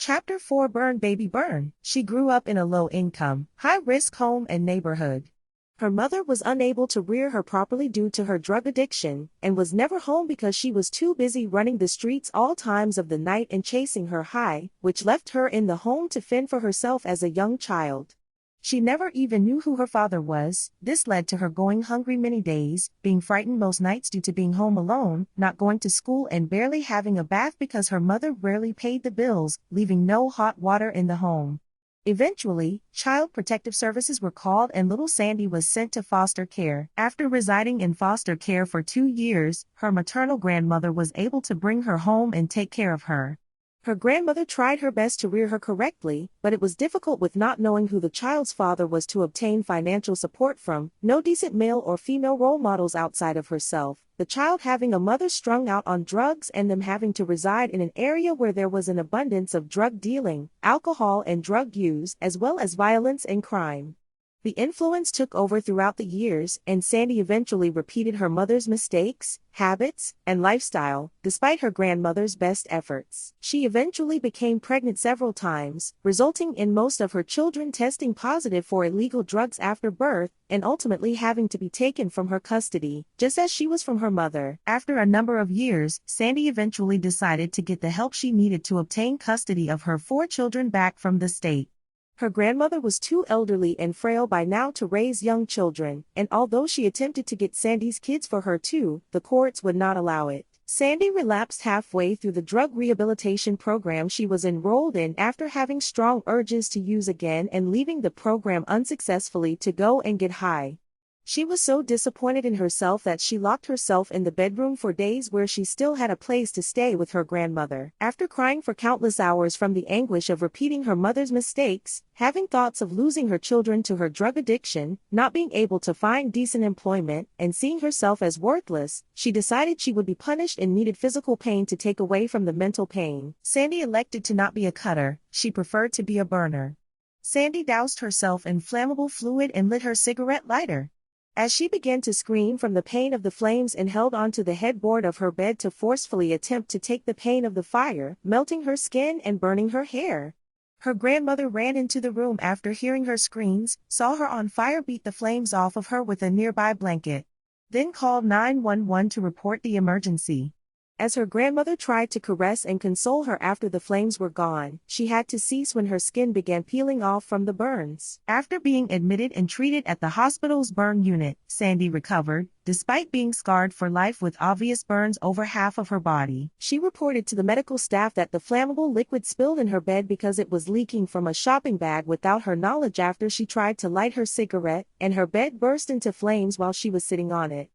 Chapter 4 Burn Baby Burn. She grew up in a low-income, high-risk home and neighborhood. Her mother was unable to rear her properly due to her drug addiction, and was never home because she was too busy running the streets all times of the night and chasing her high, which left her in the home to fend for herself as a young child. She never even knew who her father was. This led to her going hungry many days, being frightened most nights due to being home alone, not going to school and barely having a bath because her mother rarely paid the bills, leaving no hot water in the home. Eventually, Child Protective Services were called and little Sandy was sent to foster care. After residing in foster care for 2 years, her maternal grandmother was able to bring her home and take care of her. Her grandmother tried her best to rear her correctly, but it was difficult with not knowing who the child's father was to obtain financial support from, no decent male or female role models outside of herself, the child having a mother strung out on drugs and them having to reside in an area where there was an abundance of drug dealing, alcohol and drug use, as well as violence and crime. The influence took over throughout the years, and Sandy eventually repeated her mother's mistakes, habits, and lifestyle, despite her grandmother's best efforts. She eventually became pregnant several times, resulting in most of her children testing positive for illegal drugs after birth, and ultimately having to be taken from her custody, just as she was from her mother. After a number of years, Sandy eventually decided to get the help she needed to obtain custody of her 4 children back from the state. Her grandmother was too elderly and frail by now to raise young children, and although she attempted to get Sandy's kids for her too, the courts would not allow it. Sandy relapsed halfway through the drug rehabilitation program she was enrolled in after having strong urges to use again and leaving the program unsuccessfully to go and get high. She was so disappointed in herself that she locked herself in the bedroom for days where she still had a place to stay with her grandmother. After crying for countless hours from the anguish of repeating her mother's mistakes, having thoughts of losing her children to her drug addiction, not being able to find decent employment, and seeing herself as worthless, she decided she would be punished and needed physical pain to take away from the mental pain. Sandy elected to not be a cutter, she preferred to be a burner. Sandy doused herself in flammable fluid and lit her cigarette lighter. As she began to scream from the pain of the flames and held onto the headboard of her bed to forcefully attempt to take the pain of the fire, melting her skin and burning her hair. Her grandmother ran into the room after hearing her screams, saw her on fire, beat the flames off of her with a nearby blanket, then called 911 to report the emergency. As her grandmother tried to caress and console her after the flames were gone, she had to cease when her skin began peeling off from the burns. After being admitted and treated at the hospital's burn unit, Sandy recovered, despite being scarred for life with obvious burns over half of her body. She reported to the medical staff that the flammable liquid spilled in her bed because it was leaking from a shopping bag without her knowledge after she tried to light her cigarette, and her bed burst into flames while she was sitting on it.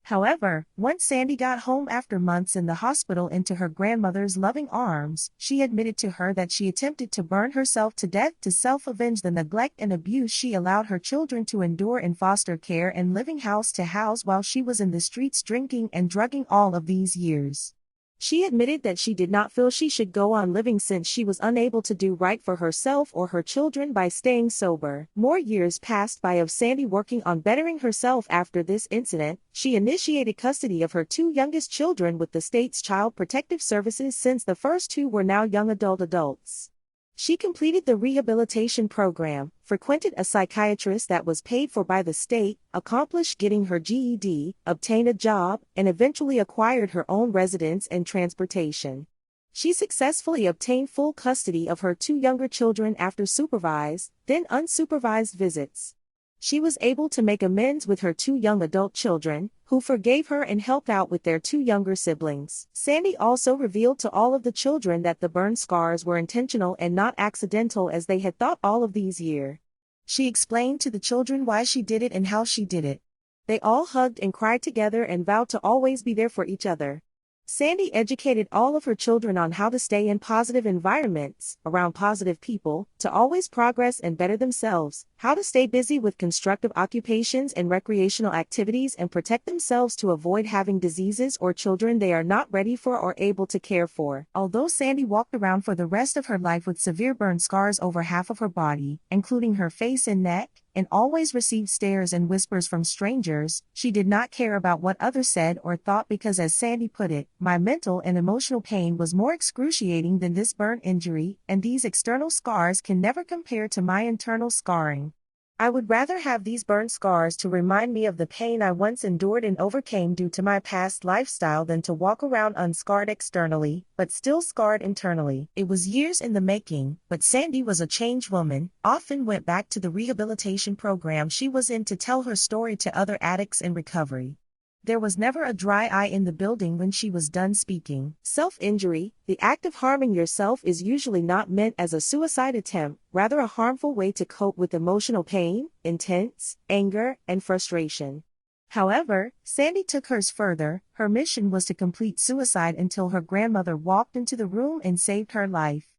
However, once Sandy got home after months in the hospital into her grandmother's loving arms, she admitted to her that she attempted to burn herself to death to self-avenge the neglect and abuse she allowed her children to endure in foster care and living house to house while she was in the streets drinking and drugging all of these years. She admitted that she did not feel she should go on living since she was unable to do right for herself or her children by staying sober. More years passed by of Sandy working on bettering herself after this incident. She initiated custody of her 2 youngest children with the state's Child Protective Services since the first 2 were now young adults. She completed the rehabilitation program, frequented a psychiatrist that was paid for by the state, accomplished getting her GED, obtained a job, and eventually acquired her own residence and transportation. She successfully obtained full custody of her 2 younger children after supervised, then unsupervised visits. She was able to make amends with her 2 young adult children, who forgave her and helped out with their 2 younger siblings. Sandy also revealed to all of the children that the burn scars were intentional and not accidental as they had thought all of these years. She explained to the children why she did it and how she did it. They all hugged and cried together and vowed to always be there for each other. Sandy educated all of her children on how to stay in positive environments, around positive people, to always progress and better themselves, how to stay busy with constructive occupations and recreational activities and protect themselves to avoid having diseases or children they are not ready for or able to care for. Although Sandy walked around for the rest of her life with severe burn scars over half of her body, including her face and neck, and always received stares and whispers from strangers. She did not care about what others said or thought because, as Sandy put it, my mental and emotional pain was more excruciating than this burn injury, and these external scars can never compare to my internal scarring. I would rather have these burn scars to remind me of the pain I once endured and overcame due to my past lifestyle than to walk around unscarred externally, but still scarred internally. It was years in the making, but Sandy was a changed woman, often went back to the rehabilitation program she was in to tell her story to other addicts in recovery. There was never a dry eye in the building when she was done speaking. Self-injury, the act of harming yourself, is usually not meant as a suicide attempt, rather a harmful way to cope with emotional pain, intense anger, and frustration. However, Sandy took hers further. Her mission was to complete suicide until her grandmother walked into the room and saved her life.